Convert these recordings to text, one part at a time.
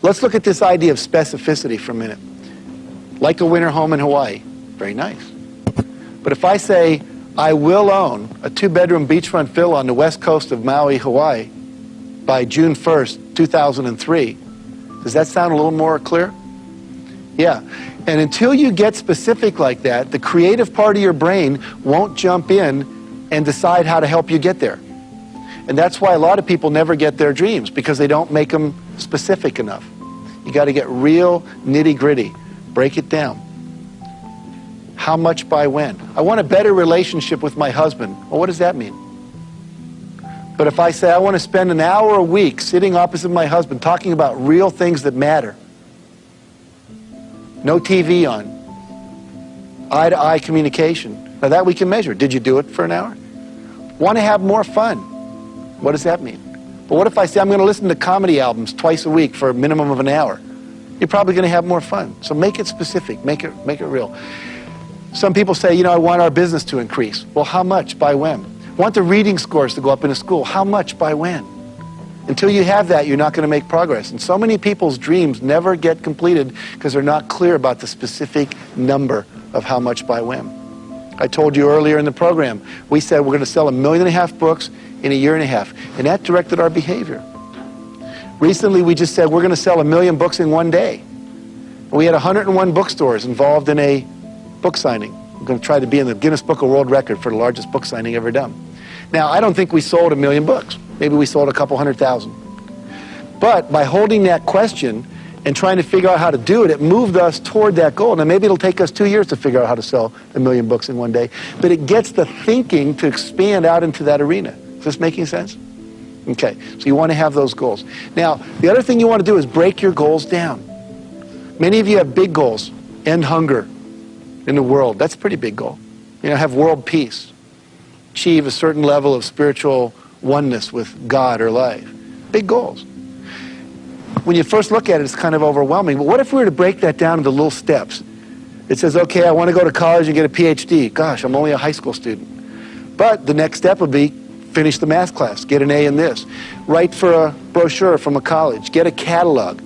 Let's look at this idea of specificity for a minute. Like a winter home in Hawaii, very nice. But if I say, I will own a 2-bedroom beachfront villa on the west coast of Maui, Hawaii by June 1st, 2003, does that sound a little more clear? Yeah. And until you get specific like that, the creative part of your brain won't jump in and decide how to help you get there. And that's why a lot of people never get their dreams, because they don't make them specific enough. You got to get real nitty-gritty. Break it down. How much by when? I want a better relationship with my husband. Well, what does that mean? But if I say I want to spend an hour a week sitting opposite my husband talking about real things that matter, no TV on, eye-to-eye communication. Now that we can measure. Did you do it for an hour? Want to have more fun. What does that mean? But what if I say I'm going to listen to comedy albums twice a week for a minimum of an hour? You're probably going to have more fun. So make it specific. Make it real. Some people say, you know, I want our business to increase. Well, how much? By when? I want the reading scores to go up in a school. How much? By when? Until you have that, you're not going to make progress. And so many people's dreams never get completed because they're not clear about the specific number of how much by when. I told you earlier in the program, we said we're going to sell 1.5 million books in a year and a half. And that directed our behavior. Recently, we just said we're going to sell 1 million books in one day. We had 101 bookstores involved in a book signing. We're going to try to be in the Guinness Book of World Record for the largest book signing ever done. Now, I don't think we sold 1 million books. Maybe we sold a couple 100,000. But by holding that question and trying to figure out how to do it, it moved us toward that goal. Now, maybe it'll take us 2 years to figure out how to sell 1 million books in one day, but it gets the thinking to expand out into that arena. Is this making sense? Okay, so you want to have those goals. Now, the other thing you want to do is break your goals down. Many of you have big goals. End hunger in the world. That's a pretty big goal. You know, have world peace. Achieve a certain level of spiritual oneness with God or life. Big goals. When you first look at it, it's kind of overwhelming. But what if we were to break that down into little steps? It says, okay, I want to go to college and get a PhD. Gosh, I'm only a high school student. But the next step would be finish the math class, get an A in this, write for a brochure from a college, get a catalog,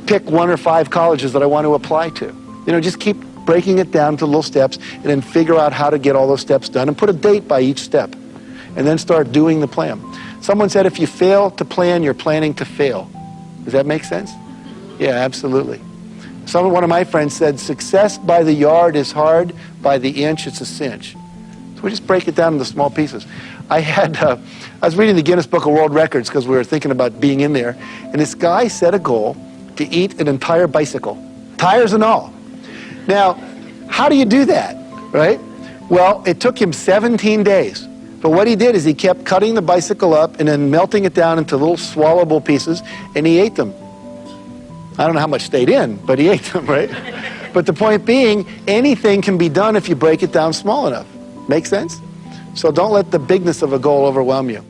pick 1 or 5 colleges that I want to apply to. You know, just keep breaking it down to little steps and then figure out how to get all those steps done and put a date by each step and then start doing the plan. Someone said if you fail to plan, you're planning to fail. Does that make sense? Yeah, absolutely. One of my friends said, success by the yard is hard, by the inch it's a cinch. So we just break it down into small pieces. I was reading the Guinness Book of World Records because we were thinking about being in there, and this guy set a goal to eat an entire bicycle, tires and all. Now, how do you do that, right? Well, it took him 17 days. But what he did is he kept cutting the bicycle up and then melting it down into little swallowable pieces, and he ate them. I don't know how much stayed in, but he ate them, right? But the point being, anything can be done if you break it down small enough. Make sense? So don't let the bigness of a goal overwhelm you.